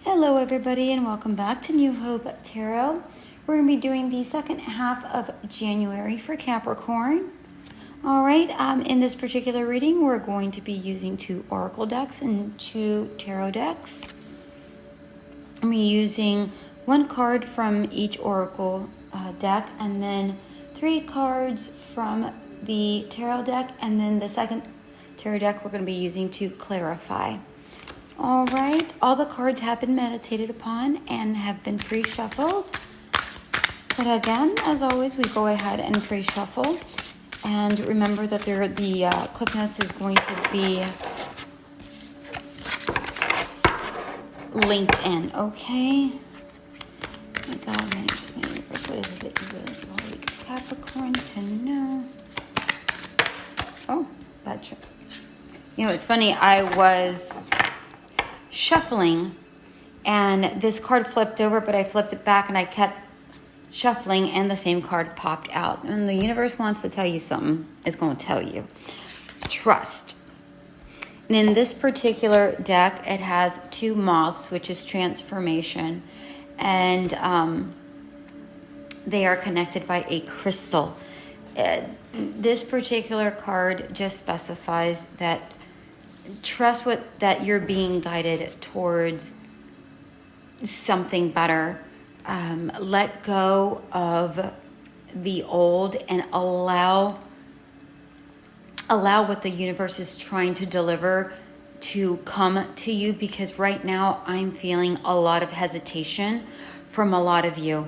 Hello everybody and welcome back to New Hope Tarot. We're going to be doing the second half of January for Capricorn. Alright, in this particular reading we're going to be using 2 oracle decks and 2 tarot decks. I'm using 1 card from each oracle deck and then 3 cards from the tarot deck, and then the second tarot deck we're going to be using to clarify. All right, all the cards have been meditated upon and have been pre-shuffled. But again, as always, we go ahead and pre-shuffle. And remember that the clip notes is going to be linked in, okay? Oh my God, my universe, what is it that you really like Capricorn to know? Oh, that's true. You know, it's funny, I was shuffling and this card flipped over, but I flipped it back and I kept shuffling and the same card popped out. And the universe wants to tell you something. It's going to tell you. Trust. And in this particular deck, it has 2 moths, which is transformation. And they are connected by a crystal. This particular card just specifies that trust that you're being guided towards something better. Let go of the old and allow what the universe is trying to deliver to come to you, because right now I'm feeling a lot of hesitation from a lot of you.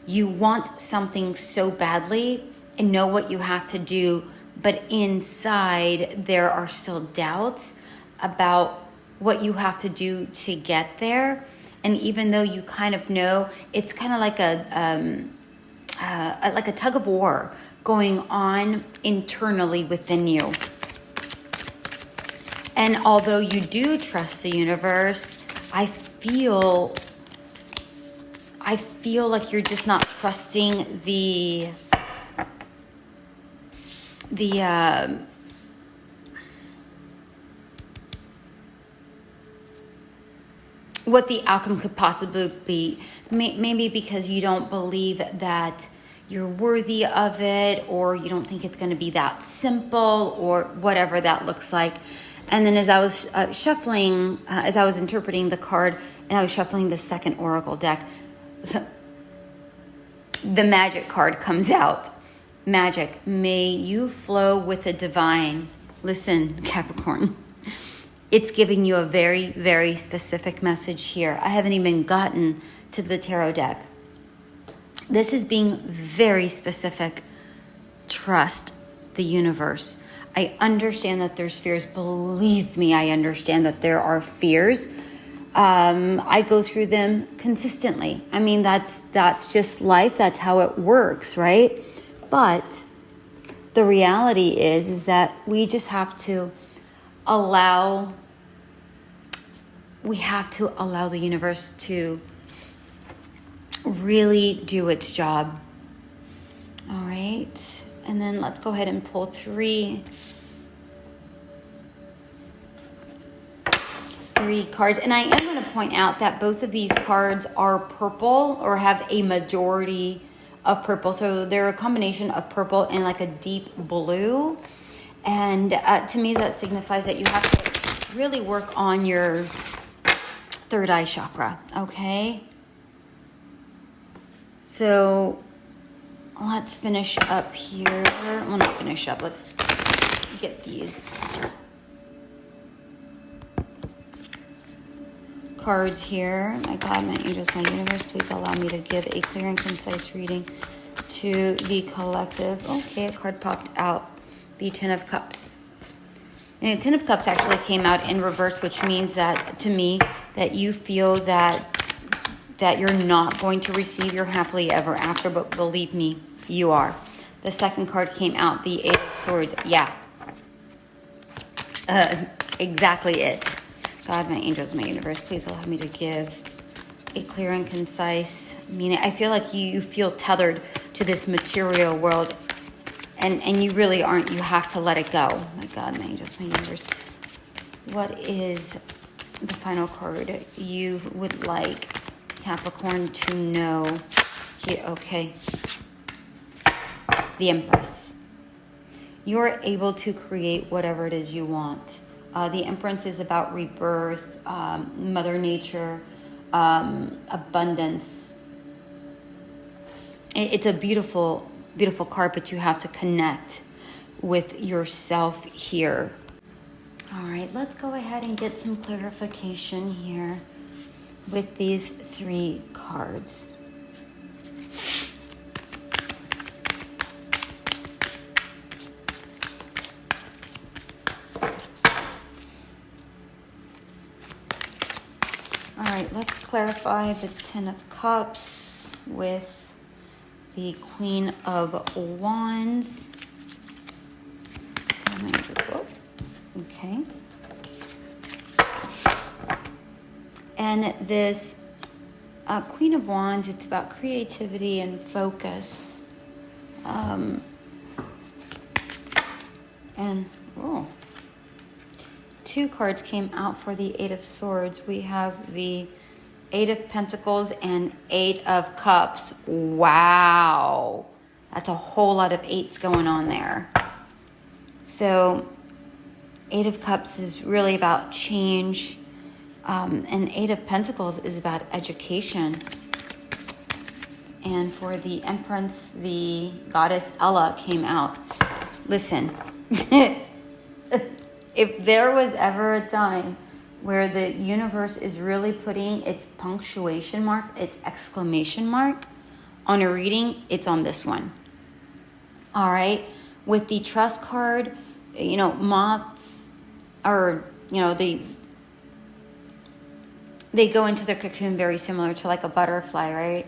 You want something so badly and know what you have to do, but inside there are still doubts about what you have to do to get there. And even though you kind of know, it's kind of like a tug of war going on internally within you. And although you do trust the universe, I feel like you're just not trusting what the outcome could possibly be. Maybe because you don't believe that you're worthy of it, or you don't think it's going to be that simple, or whatever that looks like. And then as I was shuffling, as I was interpreting the card, and I was shuffling the second oracle deck, the magic card comes out. Magic. May you flow with the divine. Listen, Capricorn. It's giving you a very, very specific message here. I haven't even gotten to the tarot deck. This is being very specific. Trust the universe. I understand that there's fears. Believe me, I understand that there are fears. I go through them consistently. I mean, that's just life. That's how it works, right? But the reality is that we just have to allow the universe to really do its job. All right. And then let's go ahead and pull 3 cards. And I am going to point out that both of these cards are purple, or have a majority of purple. So they're a combination of purple and like a deep blue. And to me, that signifies that you have to really work on your third eye chakra, okay? So let's finish up here. Well, not finish up. Let's get these cards here. My God, my angels, my universe, please allow me to give a clear and concise reading to the collective. Okay, a card popped out. The 10 of Cups. And the 10 of Cups actually came out in reverse, which means that, to me, that you feel that you're not going to receive your happily ever after, but believe me, you are. The second card came out, the 8 of Swords. Yeah. Exactly it. God, my angels, my universe, please allow me to give a clear and concise meaning. I feel like you feel tethered to this material world, and you really aren't. You have to let it go. My God, my angels, my universe. What is the final card you would like Capricorn to know here. Okay. The Empress. You're able to create whatever it is you want. The Empress is about rebirth, Mother Nature, abundance. It's a beautiful, beautiful card, but you have to connect with yourself here. All right, let's go ahead and get some clarification here with these 3 cards. All right, let's clarify the 10 of Cups with the Queen of Wands. Okay. And this Queen of Wands, it's about creativity and focus. And, 2 cards came out for the 8 of Swords. We have the 8 of Pentacles and 8 of Cups. Wow. That's a whole lot of 8s going on there. So 8 of Cups is really about change. And 8 of Pentacles is about education. And for the Empress, the goddess Ella came out. Listen. If there was ever a time where the universe is really putting its punctuation mark, its exclamation mark on a reading, it's on this one. All right. With the Trust card, moths are, they go into the cocoon very similar to like a butterfly, right?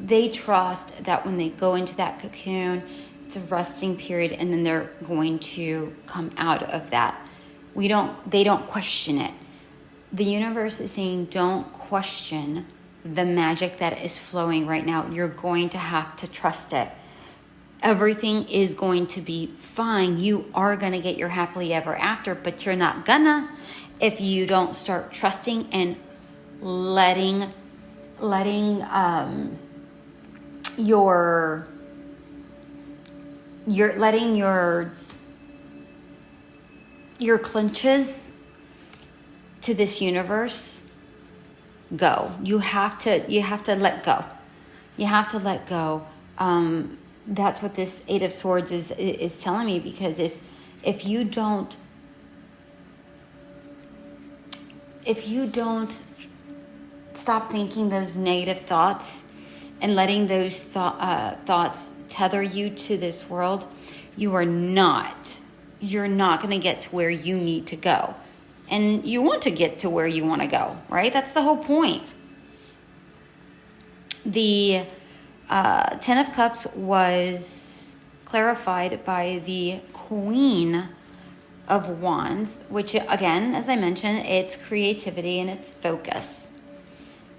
They trust that when they go into that cocoon, it's a resting period, and then they're going to come out of that. They don't question it. The universe is saying, don't question the magic that is flowing right now. You're going to have to trust it. Everything is going to be fine. You are going to get your happily ever after, but you're not gonna if you don't start trusting and letting your clinches to this universe go. You have to let go. You have to let go. That's what this 8 of Swords is telling me, because if you don't stop thinking those negative thoughts and letting those thoughts tether you to this world, you're not going to get to where you need to go. And you want to get to where you want to go, right? That's the whole point. The 10 of Cups was clarified by the Queen of Wands, which, again, as I mentioned, it's creativity and it's focus.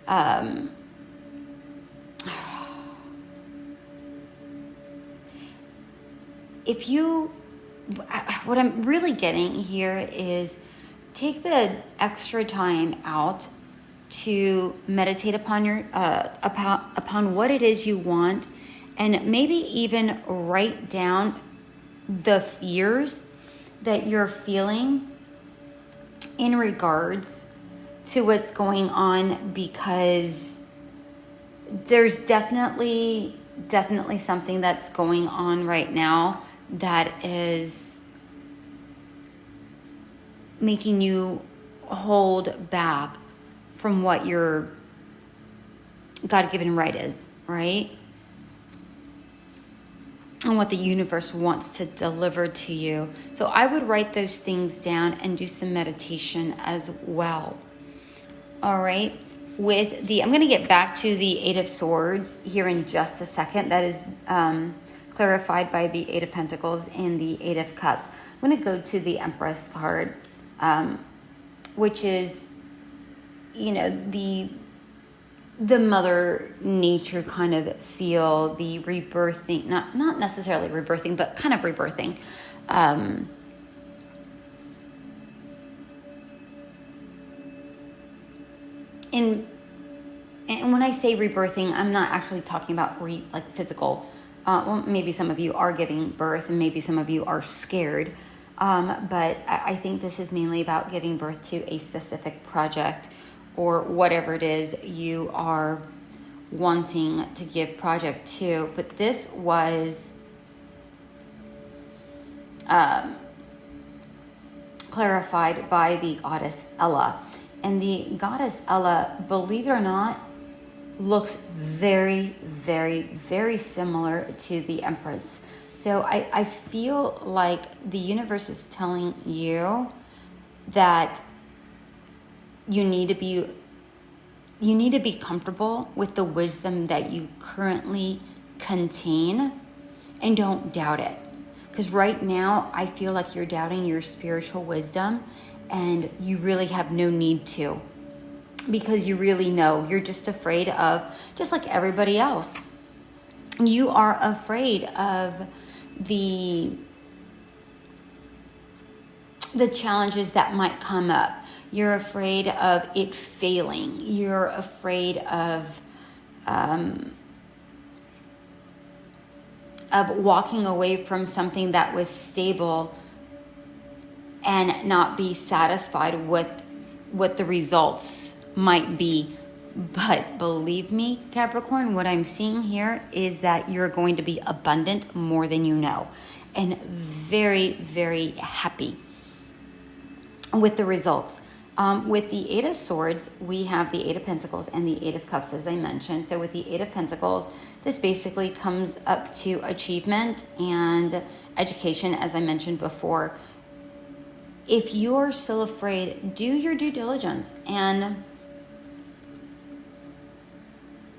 What I'm really getting here is take the extra time out to meditate upon upon what it is you want, and maybe even write down the fears that you're feeling in regards to what's going on, because there's definitely something that's going on right now that is making you hold back from what your God-given right is, right? And what the universe wants to deliver to you. So I would write those things down and do some meditation as well. All right. I'm going to get back to the 8 of Swords here in just a second. That is clarified by the 8 of Pentacles and the 8 of Cups. I'm going to go to the Empress card, which is, the Mother Nature kind of feel, the rebirthing, not necessarily rebirthing, but kind of rebirthing. and when I say rebirthing, I'm not actually talking about like physical. Well, maybe some of you are giving birth, and maybe some of you are scared. But I think this is mainly about giving birth to a specific project, or whatever it is you are wanting to give project to. But this was clarified by the goddess Ella. And the goddess Ella, believe it or not, looks very, very, very similar to the Empress. So I feel like the universe is telling you that you need to be comfortable with the wisdom that you currently contain, and don't doubt it. Because right now I feel like you're doubting your spiritual wisdom, and you really have no need to, because you really know. You're just afraid of, just like everybody else, you are afraid of the challenges that might come up. You're afraid of it failing. You're afraid of walking away from something that was stable and not be satisfied with what the results might be. But believe me, Capricorn, what I'm seeing here is that you're going to be abundant more than you know, and very, very happy with the results. With the Eight of Swords, we have the Eight of Pentacles and the Eight of Cups, as I mentioned. So with the Eight of Pentacles, this basically comes up to achievement and education, as I mentioned before. If you're still afraid, do your due diligence and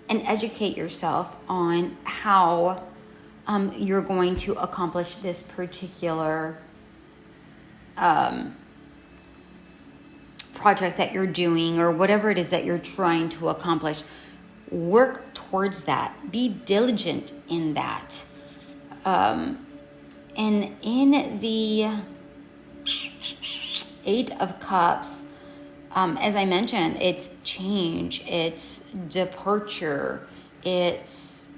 educate yourself on how you're going to accomplish this particular project that you're doing, or whatever it is that you're trying to accomplish. Work towards that. Be diligent in that. And in the Eight of Cups, as I mentioned, it's change, it's departure, it's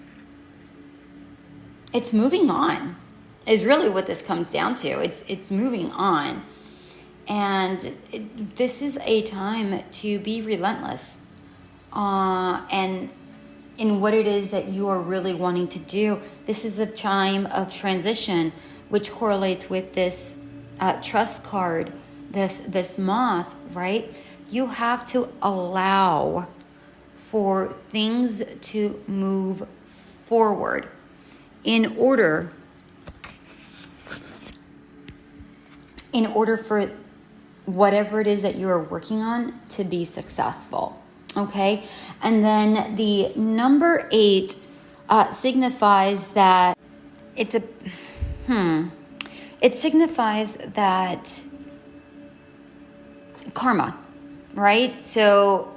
moving on, is really what this comes down to. It's moving on. And this is a time to be relentless and in what it is that you are really wanting to do. This is a time of transition, which correlates with this trust card, this moth, right? You have to allow for things to move forward in order for whatever it is that you are working on to be successful. Okay. And then the number 8 signifies that it signifies that karma, right? So,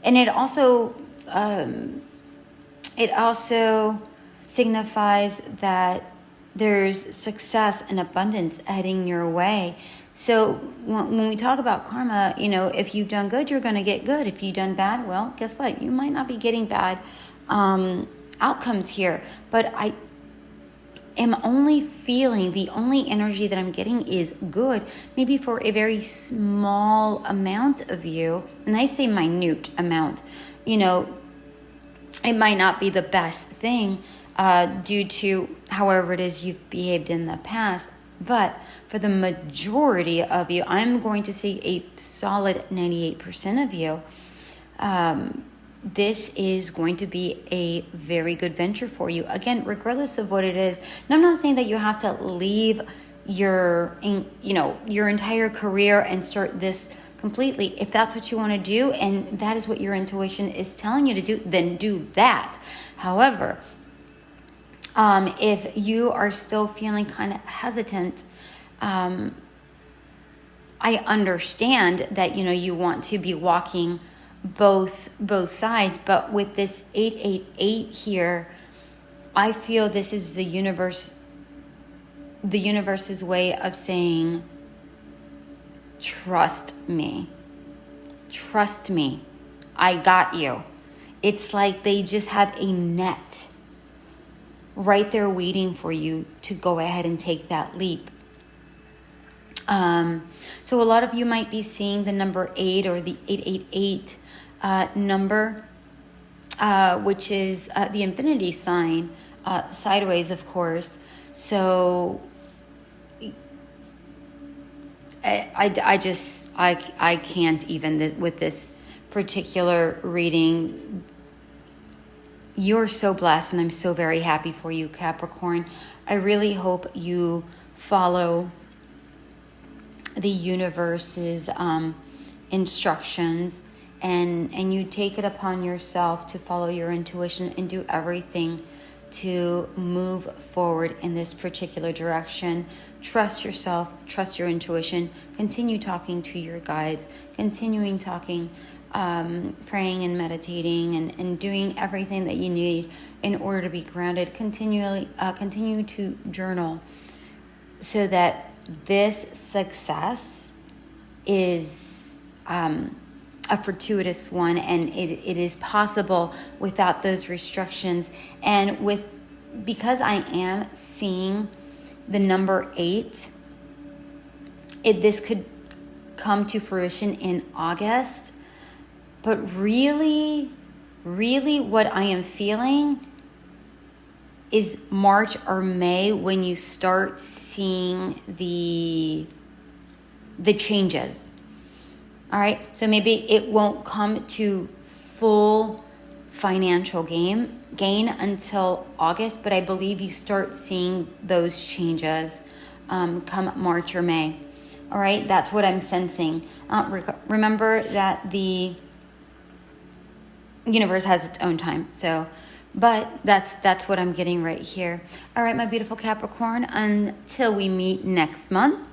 and it also signifies that there's success and abundance heading your way. So when we talk about karma, if you've done good, you're going to get good. If you've done bad, well, guess what? You might not be getting bad outcomes here. But I am only feeling, the only energy that I'm getting is good, maybe for a very small amount of you. And I say minute amount. It might not be the best thing due to however it is you've behaved in the past. But for the majority of you, I'm going to say a solid 98% of you, this is going to be a very good venture for you. Again, regardless of what it is. And I'm not saying that you have to leave your entire career and start this completely. If that's what you want to do, and that is what your intuition is telling you to do, then do that. However, if you are still feeling kind of hesitant, I understand that, you want to be walking both sides, but with this 888 here, I feel this is the universe's way of saying, trust me. I got you. It's like they just have a net right there waiting for you to go ahead and take that leap. So a lot of you might be seeing the number 8 or the 888 number, which is the infinity sign, sideways, of course. So I can't even with this particular reading. You're so blessed, and I'm so very happy for you, Capricorn. I really hope you follow the universe's instructions, and you take it upon yourself to follow your intuition and do everything to move forward in this particular direction. Trust yourself, trust your intuition, continue talking to your guides, continuing talking, praying and meditating, and doing everything that you need in order to be grounded. Continue to journal so that this success is a fortuitous one, and it is possible without those restrictions. And because I am seeing the number 8, this could come to fruition in August, but really what I am feeling is March or May, when you start seeing the changes. All right, so maybe it won't come to full financial gain until August, but I believe you start seeing those changes come March or May. All right, that's what I'm sensing. Remember that the universe has its own time, but that's what I'm getting right here. All right, my beautiful Capricorn, until we meet next month,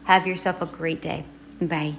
have yourself a great day. Bye.